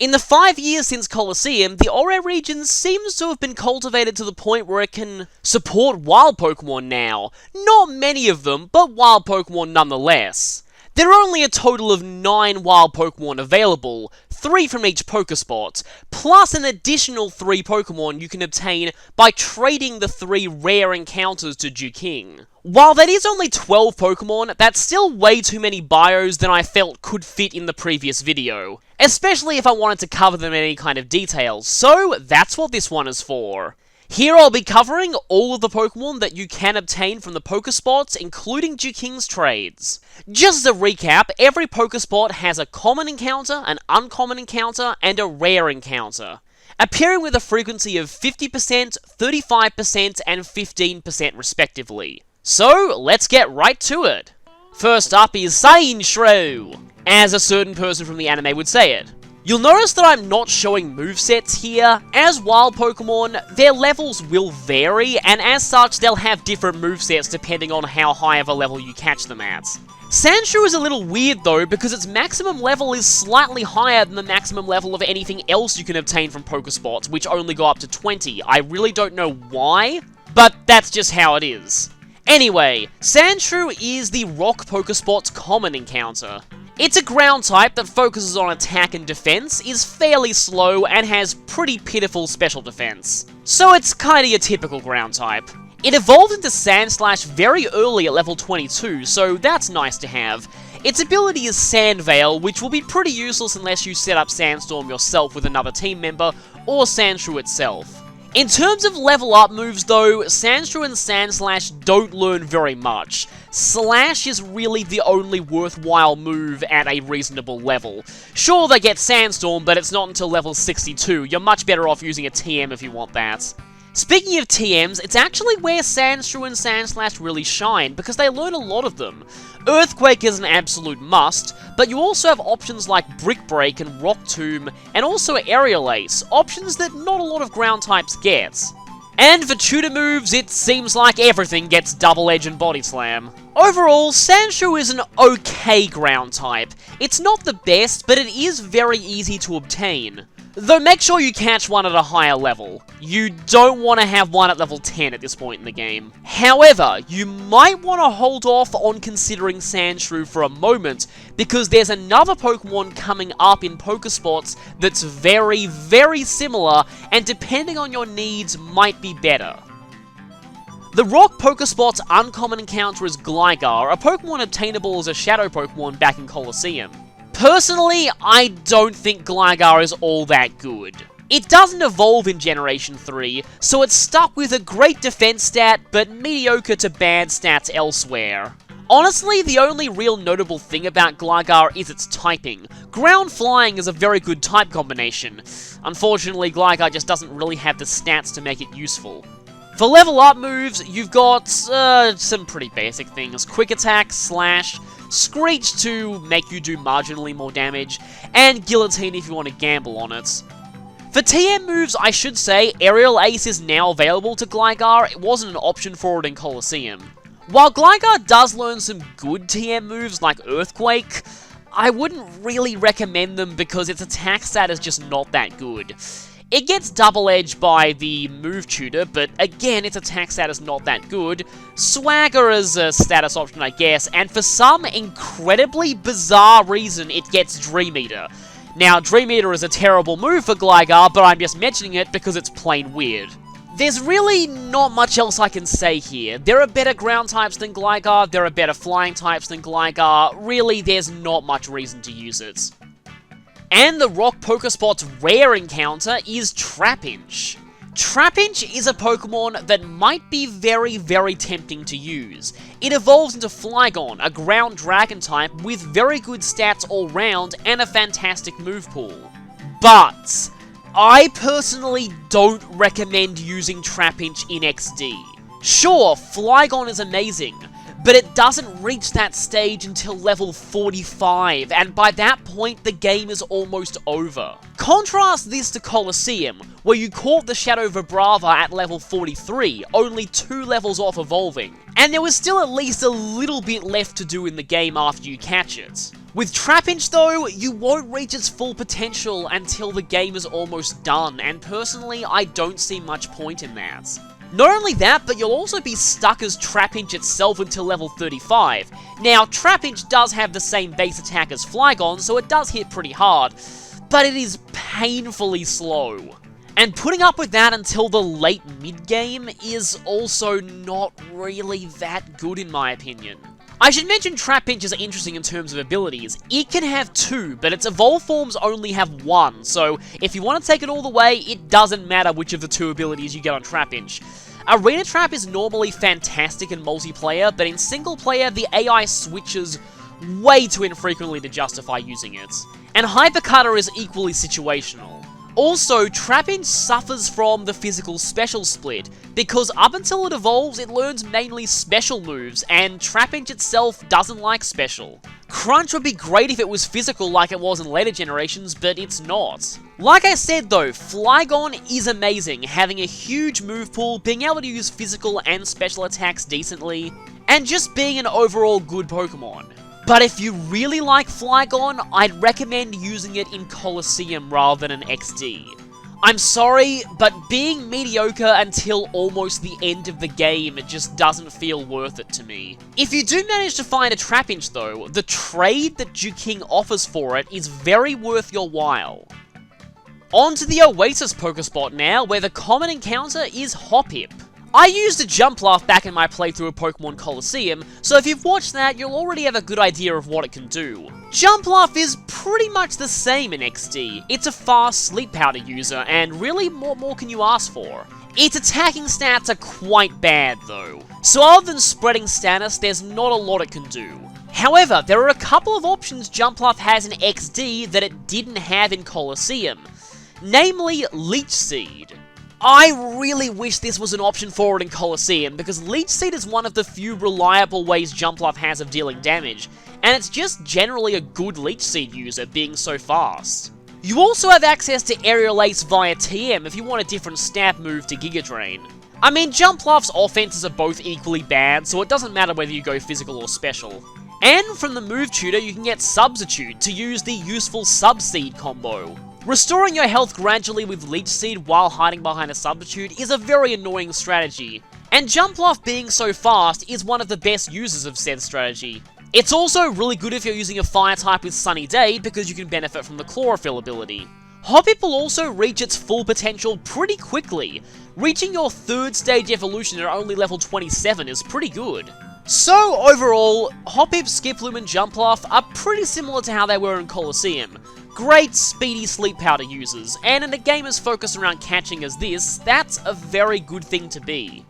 In the 5 years since Colosseum, the Orre region seems to have been cultivated to the point where it can support wild Pokemon now. Not many of them, but wild Pokemon nonetheless. There are only a total of 9 wild Pokemon available, 3 from each Pokespot, plus an additional 3 Pokemon you can obtain by trading the 3 rare encounters to Juking. While that is only 12 Pokemon, that's still way too many bios than I felt could fit in the previous video, especially if I wanted to cover them in any kind of detail, so that's what this one is for. Here I'll be covering all of the Pokemon that you can obtain from the Pokespots, including Juking's trades. Just as a recap, every Pokespot has a common encounter, an uncommon encounter, and a rare encounter, appearing with a frequency of 50%, 35%, and 15% respectively. So, let's get right to it. First up is Sandshrew, as a certain person from the anime would say it. You'll notice that I'm not showing movesets here. As wild Pokemon, their levels will vary, and as such, they'll have different movesets depending on how high of a level you catch them at. Sandshrew is a little weird though, because its maximum level is slightly higher than the maximum level of anything else you can obtain from Pokespots, which only go up to 20. I really don't know why, but that's just how it is. Anyway, Sandshrew is the Rock Pokespot's common encounter. It's a ground type that focuses on attack and defense, is fairly slow, and has pretty pitiful special defense. So it's kinda your typical ground type. It evolved into Sandslash very early at level 22, so that's nice to have. Its ability is Sand Veil, which will be pretty useless unless you set up Sandstorm yourself with another team member, or Sandshrew itself. In terms of level up moves though, Sandshrew and Sandslash don't learn very much. Slash is really the only worthwhile move at a reasonable level. Sure, they get Sandstorm, but it's not until level 62. You're much better off using a TM if you want that. Speaking of TMs, it's actually where Sandshrew and Sandslash really shine, because they learn a lot of them. Earthquake is an absolute must, but you also have options like Brick Break and Rock Tomb, and also Aerial Ace, options that not a lot of ground types get. And for tutor moves, it seems like everything gets Double Edge and Body Slam. Overall, Sandshrew is an okay ground type. It's not the best, but it is very easy to obtain. Though make sure you catch one at a higher level. You don't want to have one at level 10 at this point in the game. However, you might want to hold off on considering Sandshrew for a moment, because there's another Pokemon coming up in Pokespots that's very, very similar, and depending on your needs, might be better. The Rock Pokespot's uncommon encounter is Gligar, a Pokemon obtainable as a Shadow Pokemon back in Colosseum. Personally, I don't think Gligar is all that good. It doesn't evolve in Generation 3, so it's stuck with a great defense stat, but mediocre to bad stats elsewhere. Honestly, the only real notable thing about Gligar is its typing. Ground Flying is a very good type combination. Unfortunately, Gligar just doesn't really have the stats to make it useful. For level up moves, you've got some pretty basic things. Quick Attack, Slash, Screech to make you do marginally more damage, and Guillotine if you want to gamble on it. For TM moves, I should say, Aerial Ace is now available to Gligar. It wasn't an option for it in Colosseum. While Gligar does learn some good TM moves like Earthquake, I wouldn't really recommend them because its attack stat is just not that good. It gets Double Edge by the move tutor, but again, its attack stat is not that good. Swagger is a status option, I guess, and for some incredibly bizarre reason, it gets Dream Eater. Now, Dream Eater is a terrible move for Gligar, but I'm just mentioning it because it's plain weird. There's really not much else I can say here. There are better ground types than Gligar, there are better flying types than Gligar. Really, there's not much reason to use it. And the Rock Pokespot's rare encounter is Trapinch. Trapinch is a Pokemon that might be very, very tempting to use. It evolves into Flygon, a ground dragon type with very good stats all round and a fantastic move pool. But I personally don't recommend using Trapinch in XD. Sure, Flygon is amazing, but it doesn't reach that stage until level 45, and by that point, the game is almost over. Contrast this to Colosseum, where you caught the Shadow Vibrava at level 43, only 2 levels off evolving, and there was still at least a little bit left to do in the game after you catch it. With Trapinch though, you won't reach its full potential until the game is almost done, and personally, I don't see much point in that. Not only that, but you'll also be stuck as Trapinch itself until level 35. Now, Trapinch does have the same base attack as Flygon, so it does hit pretty hard, but it is painfully slow. And putting up with that until the late mid-game is also not really that good in my opinion. I should mention Trapinch is interesting in terms of abilities. It can have 2, but its evolve forms only have 1, so if you want to take it all the way, it doesn't matter which of the 2 abilities you get on Trapinch. Arena Trap is normally fantastic in multiplayer, but in single player, the AI switches way too infrequently to justify using it. And Hyper Cutter is equally situational. Also, Trapinch suffers from the physical special split, because up until it evolves, it learns mainly special moves, and Trapinch itself doesn't like special. Crunch would be great if it was physical like it was in later generations, but it's not. Like I said though, Flygon is amazing, having a huge move pool, being able to use physical and special attacks decently, and just being an overall good Pokemon. But if you really like Flygon, I'd recommend using it in Colosseum rather than an XD. I'm sorry, but being mediocre until almost the end of the game just doesn't feel worth it to me. If you do manage to find a Trapinch though, the trade that Juking offers for it is very worth your while. On to the Oasis Pokespot now, where the common encounter is Hoppip. I used a Jumpluff back in my playthrough of Pokemon Colosseum, so if you've watched that, you'll already have a good idea of what it can do. Jumpluff is pretty much the same in XD. It's a fast Sleep Powder user, and really, what more can you ask for? Its attacking stats are quite bad though, so other than spreading status, there's not a lot it can do. However, there are a couple of options Jumpluff has in XD that it didn't have in Colosseum, namely Leech Seed. I really wish this was an option for it in Colosseum, because Leech Seed is one of the few reliable ways Jumpluff has of dealing damage, and it's just generally a good Leech Seed user, being so fast. You also have access to Aerial Ace via TM if you want a different stab move to Giga Drain. I mean, Jumpluff's offenses are both equally bad, so it doesn't matter whether you go physical or special. And from the move tutor, you can get Substitute to use the useful Sub-Seed combo. Restoring your health gradually with Leech Seed while hiding behind a Substitute is a very annoying strategy, and Jumpluff being so fast is one of the best users of said strategy. It's also really good if you're using a Fire type with Sunny Day because you can benefit from the Chlorophyll ability. Hoppip will also reach its full potential pretty quickly. Reaching your 3rd stage evolution at only level 27 is pretty good. So overall, Hoppip, Skiploom and Jumpluff are pretty similar to how they were in Colosseum. Great, speedy Sleep Powder users, and in a game as focused around catching as this, that's a very good thing to be.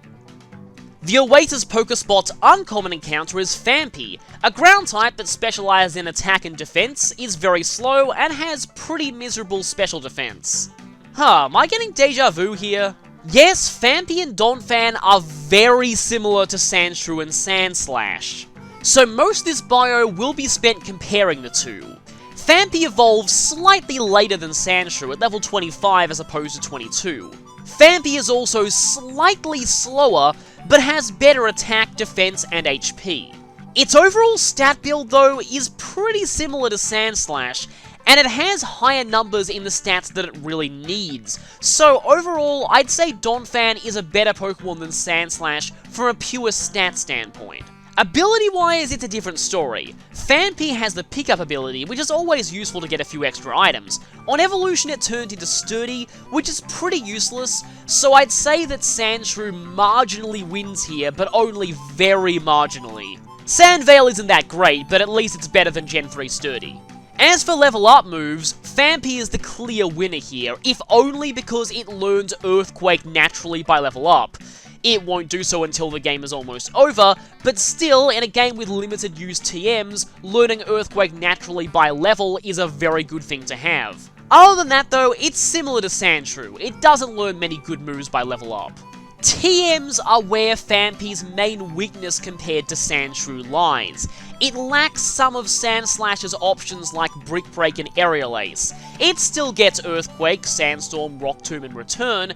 The Oasis Pokespot's uncommon encounter is Phanpy, a ground type that specializes in attack and defense, is very slow, and has pretty miserable special defense. Am I getting deja vu here? Yes, Phanpy and Donphan are very similar to Sandshrew and Sandslash, so most of this bio will be spent comparing the two. Phanpy evolves slightly later than Sandshrew at level 25 as opposed to 22. Phanpy is also slightly slower, but has better attack, defense, and HP. Its overall stat build, though, is pretty similar to Sandslash, and it has higher numbers in the stats that it really needs. So overall, I'd say Donphan is a better Pokemon than Sandslash from a pure stat standpoint. Ability-wise, it's a different story. Phanpy has the pickup ability, which is always useful to get a few extra items. On evolution, it turned into Sturdy, which is pretty useless, so I'd say that Sandshrew marginally wins here, but only very marginally. Sandvale isn't that great, but at least it's better than Gen 3 Sturdy. As for level up moves, Phanpy is the clear winner here, if only because it learns Earthquake naturally by level up. It won't do so until the game is almost over, but still, in a game with limited use TMs, learning Earthquake naturally by level is a very good thing to have. Other than that though, it's similar to Sandshrew, it doesn't learn many good moves by level up. TMs are where Phanpy's main weakness compared to Sandshrew lies. It lacks some of Sandslash's options like Brick Break and Aerial Ace. It still gets Earthquake, Sandstorm, Rock Tomb in return,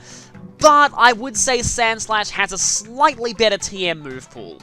but I would say Sandslash has a slightly better TM move pool.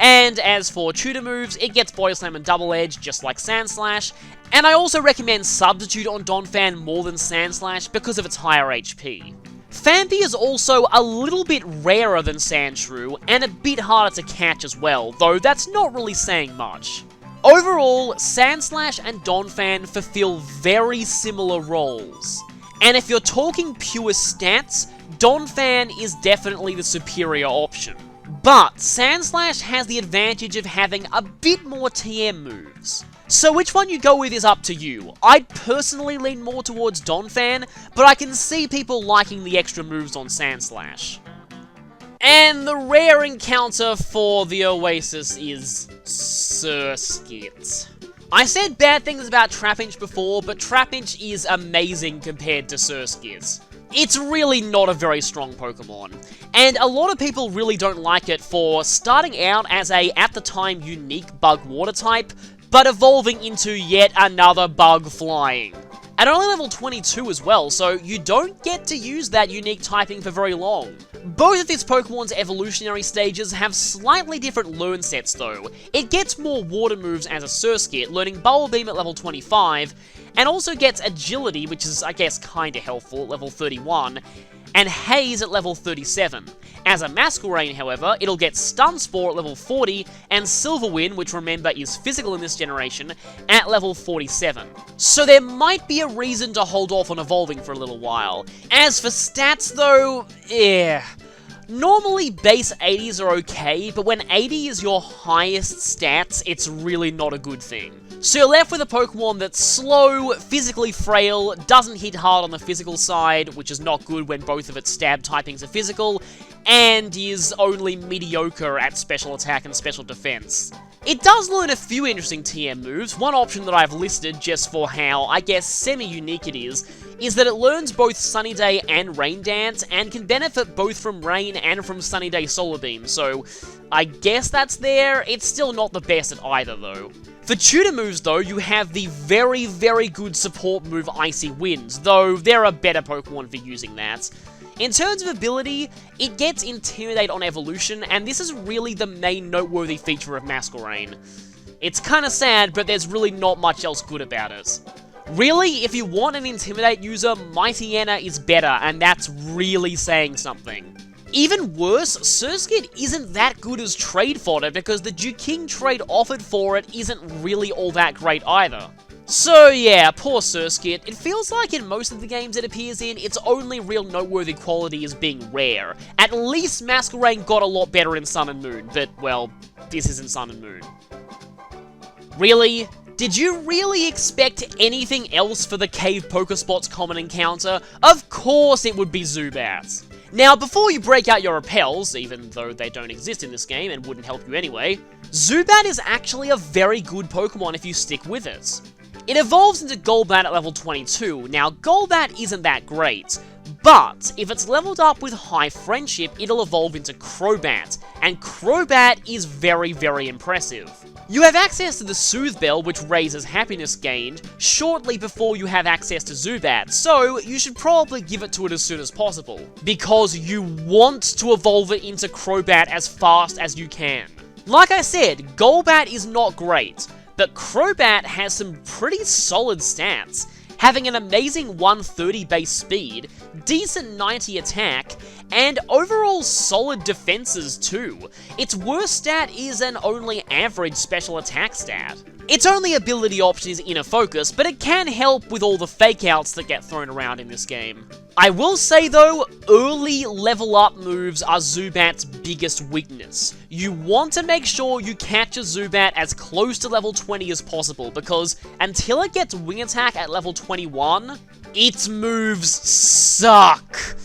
And as for tutor moves, it gets Body Slam and Double Edge, just like Sandslash, and I also recommend Substitute on Donphan more than Sandslash because of its higher HP. Phanpy is also a little bit rarer than Sandshrew, and a bit harder to catch as well, though that's not really saying much. Overall, Sandslash and Donphan fulfill very similar roles. And if you're talking pure stats, Donphan is definitely the superior option. But Sandslash has the advantage of having a bit more TM moves. So which one you go with is up to you. I'd personally lean more towards Donphan, but I can see people liking the extra moves on Sandslash. And the rare encounter for the Oasis is Surskit. I said bad things about Trapinch before, but Trapinch is amazing compared to Surskit. It's really not a very strong Pokemon, and a lot of people really don't like it for starting out as a, at the time, unique bug water type, but evolving into yet another bug flying. At only level 22 as well, so you don't get to use that unique typing for very long. Both of these Pokemon's evolutionary stages have slightly different learn sets though. It gets more water moves as a Surskit, learning Bubble Beam at level 25, and also gets Agility, which is, I guess, kinda helpful, at level 31, and Haze at level 37. As a Masquerain, however, it'll get Stun Spore at level 40, and Silverwind, which remember is physical in this generation, at level 47. So there might be a reason to hold off on evolving for a little while. As for stats though, normally base 80s are okay, but when 80 is your highest stats, it's really not a good thing. So you're left with a Pokemon that's slow, physically frail, doesn't hit hard on the physical side, which is not good when both of its stab typings are physical, and is only mediocre at special attack and special defense. It does learn a few interesting TM moves. One option that I've listed just for how, I guess, semi-unique it is that it learns both Sunny Day and Rain Dance, and can benefit both from Rain and from Sunny Day Solar Beam, so I guess that's there. It's still not the best at either, though. For tutor moves, though, you have the very, very good support move Icy Winds, though there are better Pokemon for using that. In terms of ability, it gets Intimidate on evolution, and this is really the main noteworthy feature of Masquerain. It's kinda sad, but there's really not much else good about it. Really, if you want an Intimidate user, Mightyena is better, and that's really saying something. Even worse, Surskit isn't that good as trade fodder because the Duking trade offered for it isn't really all that great either. So yeah, poor Surskit. It feels like in most of the games it appears in, its only real noteworthy quality is being rare. At least Masquerain got a lot better in Sun and Moon, but well, this isn't Sun and Moon. Really? Did you really expect anything else for the Cave Pokespot's common encounter? Of course it would be Zubat. Now, before you break out your repels, even though they don't exist in this game and wouldn't help you anyway, Zubat is actually a very good Pokemon if you stick with it. It evolves into Golbat at level 22. Now, Golbat isn't that great, but if it's leveled up with High Friendship, it'll evolve into Crobat, and Crobat is very, very impressive. You have access to the Soothe Bell, which raises happiness gained, shortly before you have access to Zubat, so you should probably give it to it as soon as possible, because you want to evolve it into Crobat as fast as you can. Like I said, Golbat is not great, but Crobat has some pretty solid stats, having an amazing 130 base speed, decent 90 attack, and overall solid defenses too. Its worst stat is an only average special attack stat. Its only ability option is Inner Focus, but it can help with all the fake outs that get thrown around in this game. I will say though, early level up moves are Zubat's biggest weakness. You want to make sure you catch a Zubat as close to level 20 as possible, because until it gets Wing Attack at level 21, its moves suck.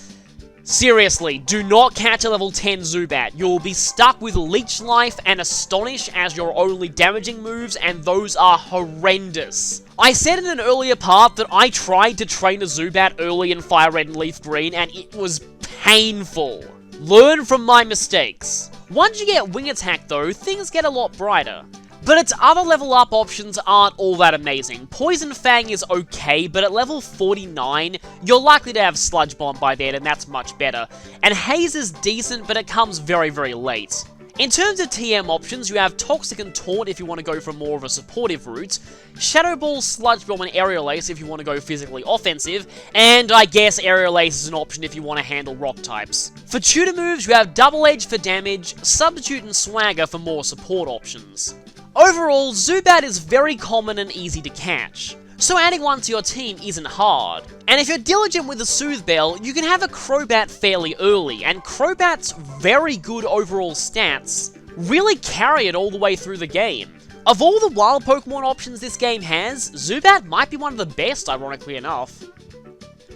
Seriously, do not catch a level 10 Zubat. You'll be stuck with Leech Life and Astonish as your only damaging moves, and those are horrendous. I said in an earlier part that I tried to train a Zubat early in Fire Red and Leaf Green, and it was painful. Learn from my mistakes. Once you get Wing Attack though, things get a lot brighter. But its other level up options aren't all that amazing. Poison Fang is okay, but at level 49, you're likely to have Sludge Bomb by then, and that's much better. And Haze is decent, but it comes very, very late. In terms of TM options, you have Toxic and Taunt if you want to go for more of a supportive route, Shadow Ball, Sludge Bomb, and Aerial Ace if you want to go physically offensive, and I guess Aerial Ace is an option if you want to handle rock types. For tutor moves, you have Double Edge for damage, Substitute and Swagger for more support options. Overall, Zubat is very common and easy to catch, so adding one to your team isn't hard. And if you're diligent with the Soothe Bell, you can have a Crobat fairly early, and Crobat's very good overall stats really carry it all the way through the game. Of all the wild Pokemon options this game has, Zubat might be one of the best, ironically enough.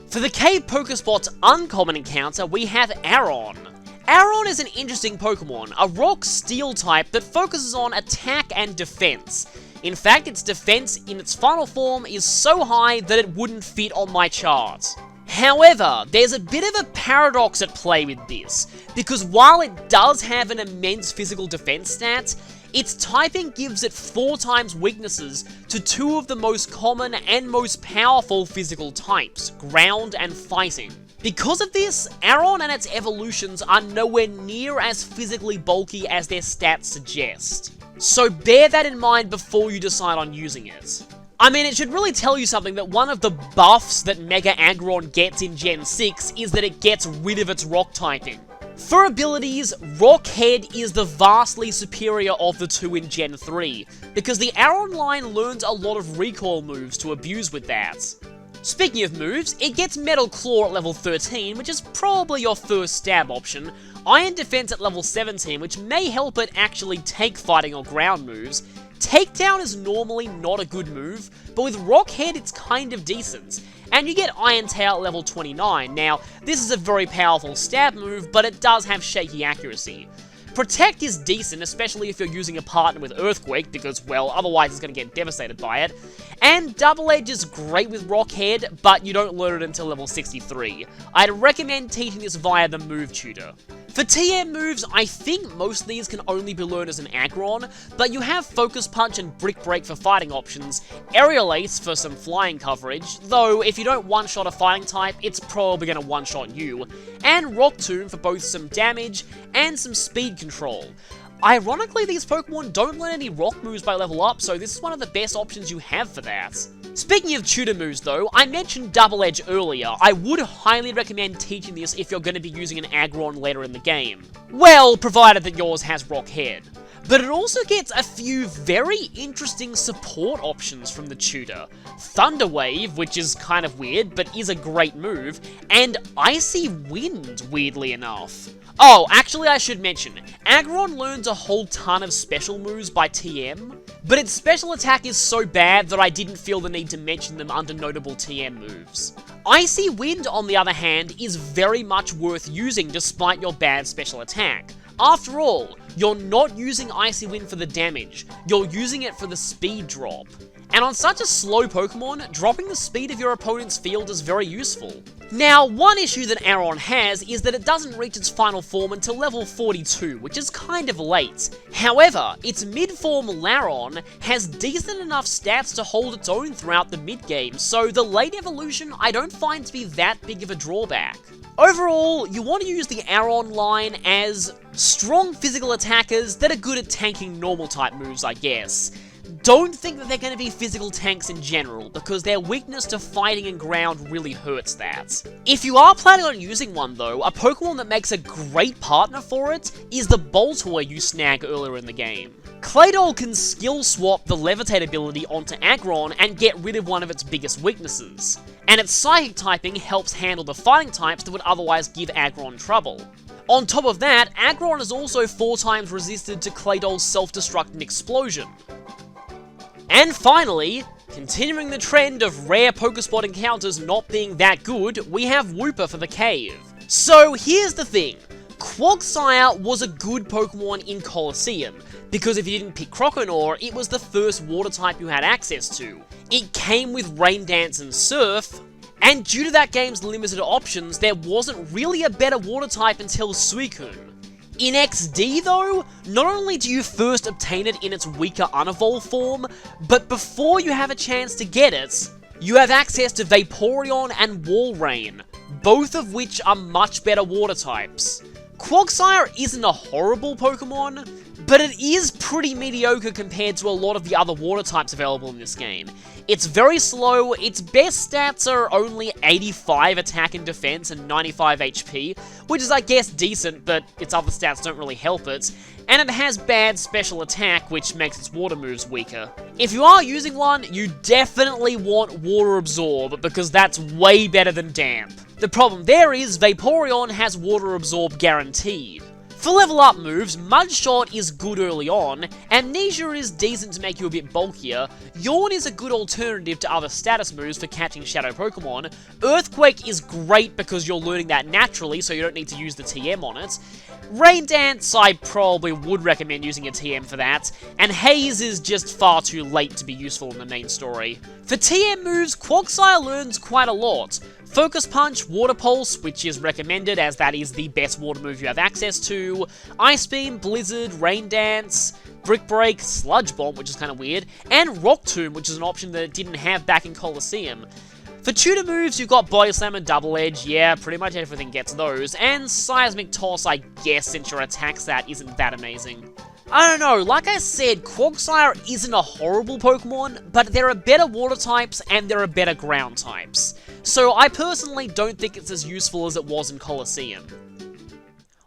For the Cave Pokespot's uncommon encounter, we have Aron. Aron is an interesting Pokemon, a rock steel type that focuses on attack and defense. In fact, its defense in its final form is so high that it wouldn't fit on my chart. However, there's a bit of a paradox at play with this, because while it does have an immense physical defense stat, its typing gives it 4 times weaknesses to 2 of the most common and most powerful physical types, ground and fighting. Because of this, Aron and its evolutions are nowhere near as physically bulky as their stats suggest. So bear that in mind before you decide on using it. I mean, it should really tell you something that one of the buffs that Mega Aggron gets in Gen 6 is that it gets rid of its rock typing. For abilities, Rock Head is the vastly superior of the two in Gen 3, because the Aron line learns a lot of recoil moves to abuse with that. Speaking of moves, it gets Metal Claw at level 13, which is probably your first stab option, Iron Defense at level 17, which may help it actually take fighting or ground moves. Takedown is normally not a good move, but with Rock Head it's kind of decent. And you get Iron Tail at level 29. Now, this is a very powerful stab move, but it does have shaky accuracy. Protect is decent, especially if you're using a partner with Earthquake, because, well, otherwise it's going to get devastated by it. And Double Edge is great with Rock Head, but you don't learn it until level 63. I'd recommend teaching this via the Move Tutor. For TM moves, I think most of these can only be learned as an Aggron, but you have Focus Punch and Brick Break for fighting options, Aerial Ace for some flying coverage, though if you don't one-shot a fighting type, it's probably going to one-shot you, and Rock Tomb for both some damage and some speed control. Ironically, these Pokemon don't learn any rock moves by level up, so this is one of the best options you have for that. Speaking of tutor moves though, I mentioned Double Edge earlier. I would highly recommend teaching this if you're going to be using an Aggron later in the game. Well, provided that yours has Rock Head. But it also gets a few very interesting support options from the tutor. Thunder Wave, which is kind of weird, but is a great move, and Icy Wind, weirdly enough. Oh, actually I should mention, Aggron learns a whole ton of special moves by TM, but its special attack is so bad that I didn't feel the need to mention them under notable TM moves. Icy Wind, on the other hand, is very much worth using despite your bad special attack. After all, you're not using Icy Wind for the damage, you're using it for the speed drop. And on such a slow Pokemon, dropping the speed of your opponent's field is very useful. Now, one issue that Aron has is that it doesn't reach its final form until level 42, which is kind of late. However, its mid-form Laron has decent enough stats to hold its own throughout the mid-game, so the late evolution I don't find to be that big of a drawback. Overall, you want to use the Aron line as strong physical attackers that are good at tanking normal type moves, I guess. Don't think that they're going to be physical tanks in general, because their weakness to fighting and ground really hurts that. If you are planning on using one though, a Pokemon that makes a great partner for it is the Boltor you snag earlier in the game. Claydol can skill swap the Levitate ability onto Aggron and get rid of one of its biggest weaknesses. And its Psychic typing helps handle the fighting types that would otherwise give Aggron trouble. On top of that, Aggron is also 4 times resisted to Claydol's self-destruct and Explosion. And finally, continuing the trend of rare Pokespot encounters not being that good, we have Wooper for the cave. So here's the thing, Quagsire was a good Pokemon in Colosseum, because if you didn't pick Croconaw, it was the first water type you had access to. It came with Rain Dance and Surf, and due to that game's limited options, there wasn't really a better water type until Suicune. In XD though, not only do you first obtain it in its weaker unevolved form, but before you have a chance to get it, you have access to Vaporeon and Walrein, both of which are much better water types. Quagsire isn't a horrible Pokemon, but it is pretty mediocre compared to a lot of the other water types available in this game. It's very slow, its best stats are only 85 attack and defense and 95 HP, which is I guess decent, but its other stats don't really help it, and it has bad special attack, which makes its water moves weaker. If you are using one, you definitely want Water Absorb, because that's way better than Damp. The problem there is Vaporeon has Water Absorb guaranteed. For level up moves, Mudshot is good early on, Amnesia is decent to make you a bit bulkier, Yawn is a good alternative to other status moves for catching Shadow Pokemon, Earthquake is great because you're learning that naturally so you don't need to use the TM on it, Rain Dance I probably would recommend using a TM for that, and Haze is just far too late to be useful in the main story. For TM moves, Quagsire learns quite a lot. Focus Punch, Water Pulse, which is recommended as that is the best water move you have access to, Ice Beam, Blizzard, Rain Dance, Brick Break, Sludge Bomb, which is kind of weird, and Rock Tomb, which is an option that it didn't have back in Colosseum. For tutor moves, you've got Body Slam and Double Edge, yeah, pretty much everything gets those, and Seismic Toss, I guess, since your attack stat isn't that amazing. I don't know, like I said, Quagsire isn't a horrible Pokemon, but there are better water types and there are better ground types. So I personally don't think it's as useful as it was in Colosseum.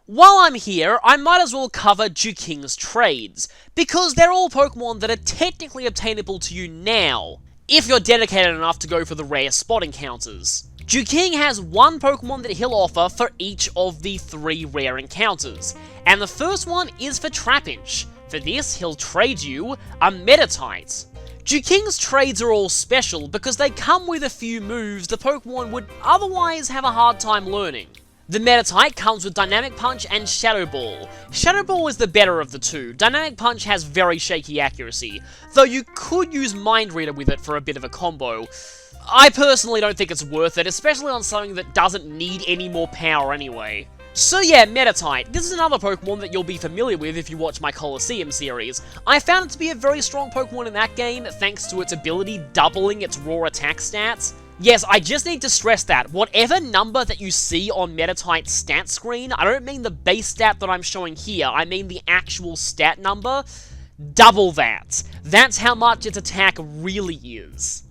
While I'm here, I might as well cover Juking's trades, because they're all Pokemon that are technically obtainable to you now, if you're dedicated enough to go for the rare spot encounters. Juking has one Pokemon that he'll offer for each of the 3 rare encounters, and the first one is for Trapinch. For this, he'll trade you a Meditite. Juking's trades are all special because they come with a few moves the Pokemon would otherwise have a hard time learning. The Meditite comes with Dynamic Punch and Shadow Ball. Shadow Ball is the better of the two. Dynamic Punch has very shaky accuracy, though you could use Mind Reader with it for a bit of a combo. I personally don't think it's worth it, especially on something that doesn't need any more power anyway. So yeah, Meditite. This is another Pokemon that you'll be familiar with if you watch my Colosseum series. I found it to be a very strong Pokemon in that game, thanks to its ability doubling its raw attack stats. Yes, I just need to stress that. Whatever number that you see on Meditite's stat screen, I don't mean the base stat that I'm showing here, I mean the actual stat number. Double that. That's how much its attack really is.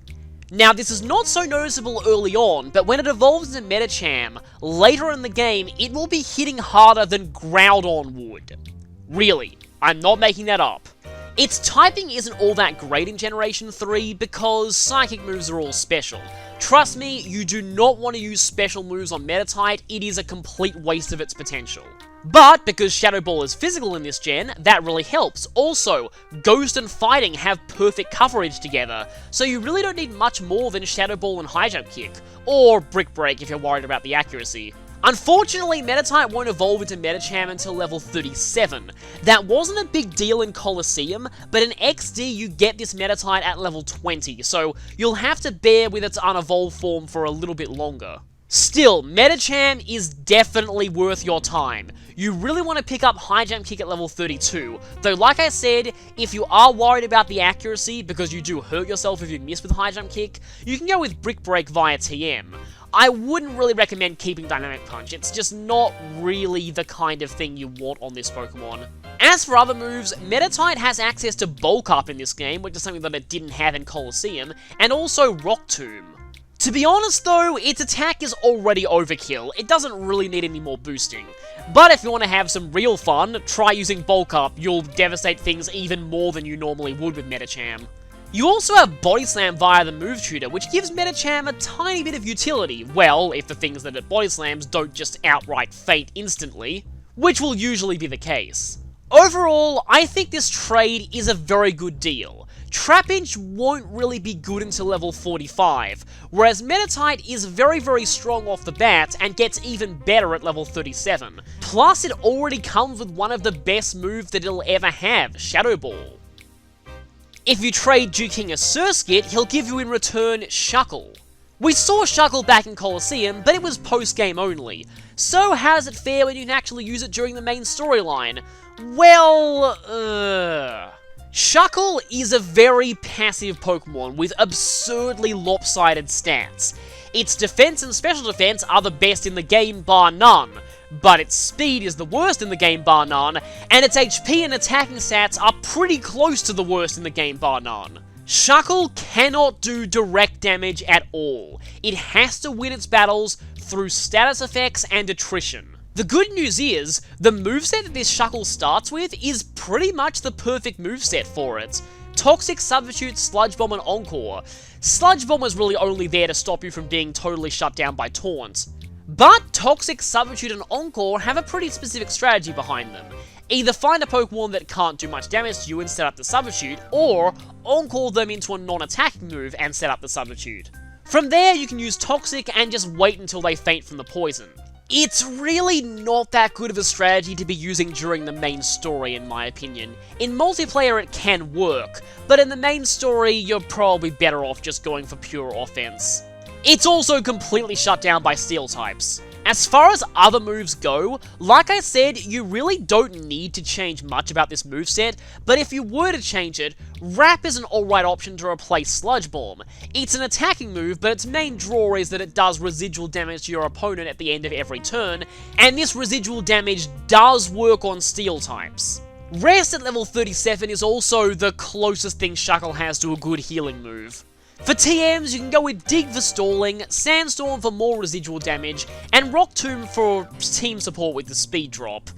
Now, this is not so noticeable early on, but when it evolves into Medicham, later in the game, it will be hitting harder than Groudon would. Really, I'm not making that up. Its typing isn't all that great in Generation 3 because Psychic moves are all special. Trust me, you do not want to use special moves on Meditite, it is a complete waste of its potential. But, because Shadow Ball is physical in this gen, that really helps. Also, Ghost and Fighting have perfect coverage together, so you really don't need much more than Shadow Ball and High Jump Kick, or Brick Break if you're worried about the accuracy. Unfortunately, Meditite won't evolve into Medicham until level 37. That wasn't a big deal in Colosseum, but in XD you get this Meditite at level 20, so you'll have to bear with its unevolved form for a little bit longer. Still, Medicham is definitely worth your time. You really want to pick up High Jump Kick at level 32, though like I said, if you are worried about the accuracy because you do hurt yourself if you miss with High Jump Kick, you can go with Brick Break via TM. I wouldn't really recommend keeping Dynamic Punch, it's just not really the kind of thing you want on this Pokemon. As for other moves, Meditite has access to Bulk Up in this game, which is something that it didn't have in Colosseum, and also Rock Tomb. To be honest though, its attack is already overkill, it doesn't really need any more boosting. But if you want to have some real fun, try using Bulk Up, you'll devastate things even more than you normally would with Medicham. You also have Body Slam via the Move Tutor, which gives Medicham a tiny bit of utility, well, if the things that it Body Slams don't just outright faint instantly, which will usually be the case. Overall, I think this trade is a very good deal. Trapinch won't really be good until level 45, whereas Meditite is very strong off the bat and gets even better at level 37. Plus, it already comes with one of the best moves that it'll ever have, Shadow Ball. If you trade Juking a Surskit, he'll give you in return Shuckle. We saw Shuckle back in Colosseum, but it was post-game only. So how does it fare when you can actually use it during the main storyline? Well, Shuckle is a very passive Pokemon with absurdly lopsided stats. Its defense and special defense are the best in the game bar none. but its speed is the worst in the game bar none, and its HP and attacking stats are pretty close to the worst in the game bar none. Shuckle cannot do direct damage at all. It has to win its battles through status effects and attrition. The good news is, the moveset that this Shuckle starts with is pretty much the perfect moveset for it. Toxic, Substitute, Sludge Bomb, and Encore. Sludge Bomb is really only there to stop you from being totally shut down by Taunt. But Toxic, Substitute, and Encore have a pretty specific strategy behind them. Either find a Pokemon that can't do much damage to you and set up the Substitute, or Encore them into a non-attacking move and set up the Substitute. From there, you can use Toxic and just wait until they faint from the poison. It's really not that good of a strategy to be using during the main story, in my opinion. In multiplayer, it can work, but in the main story, you're probably better off just going for pure offense. It's also completely shut down by Steel types. As far as other moves go, like I said, you really don't need to change much about this moveset, but if you were to change it, Wrap is an alright option to replace Sludge Bomb. It's an attacking move, but its main draw is that it does residual damage to your opponent at the end of every turn, and this residual damage does work on Steel types. Rest at level 37 is also the closest thing Shuckle has to a good healing move. For TMs, you can go with Dig for stalling, Sandstorm for more residual damage, and Rock Tomb for team support with the speed drop.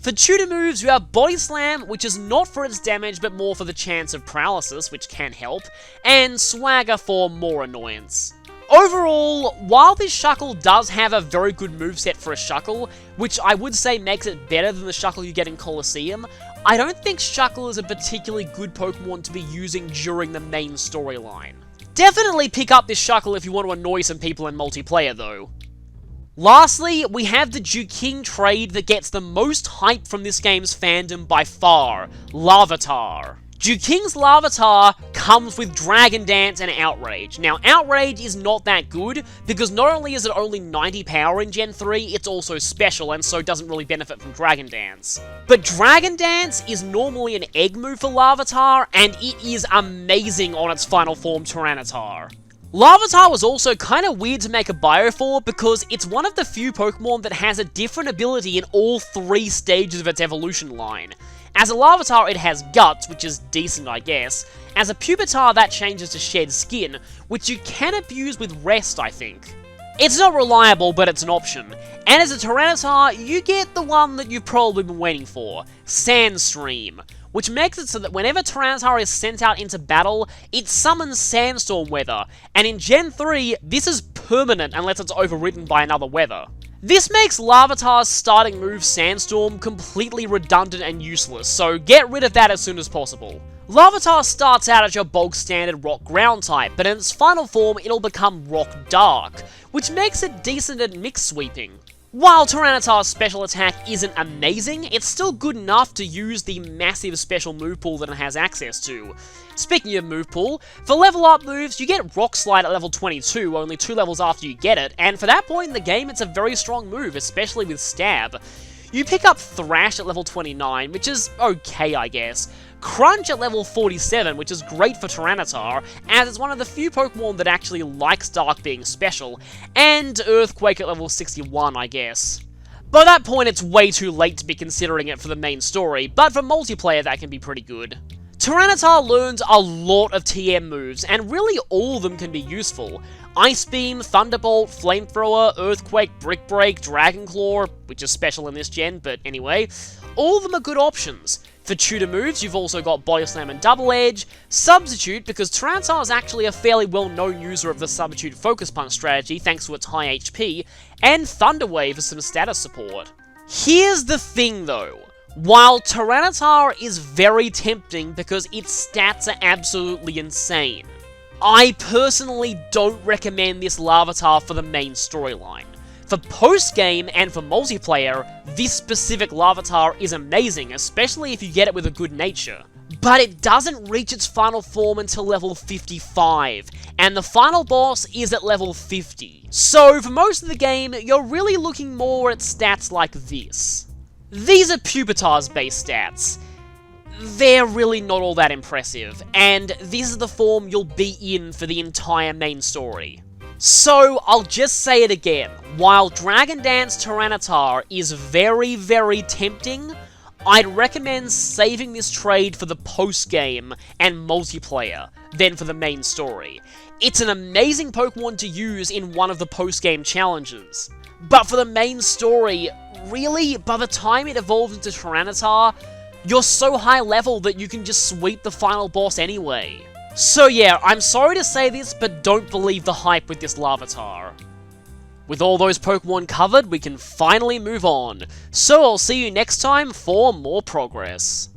For tutor moves, you have Body Slam, which is not for its damage, but more for the chance of paralysis, which can help, and Swagger for more annoyance. Overall, while this Shuckle does have a very good moveset for a Shuckle, which I would say makes it better than the Shuckle you get in Colosseum, I don't think Shuckle is a particularly good Pokemon to be using during the main storyline. Definitely pick up this Shuckle if you want to annoy some people in multiplayer, though. Lastly, we have the Duking trade that gets the most hype from this game's fandom by far, Larvitar. Duking's Larvitar comes with Dragon Dance and Outrage. Now, Outrage is not that good, because not only is it only 90 power in Gen 3, it's also special, and so doesn't really benefit from Dragon Dance. But Dragon Dance is normally an egg move for Larvitar, and it is amazing on its final form, Tyranitar. Larvitar was also kind of weird to make a bio for, because it's one of the few Pokemon that has a different ability in all 3 stages of its evolution line. As a Larvitar, it has Guts, which is decent, I guess. As a Pupitar, that changes to Shed Skin, which you can abuse with Rest, I think. It's not reliable, but it's an option. And as a Tyranitar, you get the one that you've probably been waiting for, Sandstream, which makes it so that whenever Tyranitar is sent out into battle, it summons Sandstorm Weather, and in Gen 3, this is permanent unless it's overridden by another weather. This makes Larvitar's starting move Sandstorm completely redundant and useless, so get rid of that as soon as possible. Larvitar starts out as your bog standard Rock Ground type, but in its final form it'll become Rock Dark, which makes it decent at mix sweeping. While Tyranitar's special attack isn't amazing, it's still good enough to use the massive special move pool that it has access to. Speaking of move pool, for level up moves, you get Rock Slide at level 22, only 2 levels after you get it, and for that point in the game, it's a very strong move, especially with Stab. You pick up Thrash at level 29, which is okay, I guess. Crunch at level 47, which is great for Tyranitar, as it's one of the few Pokemon that actually likes Dark being special, and Earthquake at level 61, I guess. By that point, it's way too late to be considering it for the main story, but for multiplayer that can be pretty good. Tyranitar learns a lot of TM moves, and really all of them can be useful. Ice Beam, Thunderbolt, Flamethrower, Earthquake, Brick Break, Dragon Claw, which is special in this gen, but anyway, all of them are good options. For tutor moves, you've also got Body Slam and Double Edge, Substitute, because Tyranitar is actually a fairly well-known user of the Substitute Focus Punch strategy thanks to its high HP, and Thunder Wave for some status support. Here's the thing though. While Tyranitar is very tempting because its stats are absolutely insane, I personally don't recommend this Larvitar for the main storyline. For post-game and for multiplayer, this specific Larvitar is amazing, especially if you get it with a good nature. But it doesn't reach its final form until level 55, and the final boss is at level 50. So for most of the game, you're really looking more at stats like this. These are Pupitar's base stats. They're really not all that impressive, and this is the form you'll be in for the entire main story. So, I'll just say it again. While Dragon Dance Tyranitar is very, very tempting, I'd recommend saving this trade for the post-game and multiplayer, than for the main story. It's an amazing Pokemon to use in one of the post-game challenges. But for the main story, really, by the time it evolves into Tyranitar, you're so high level that you can just sweep the final boss anyway. So yeah, I'm sorry to say this, but don't believe the hype with this Larvitar. With all those Pokemon covered, we can finally move on. So I'll see you next time for more progress.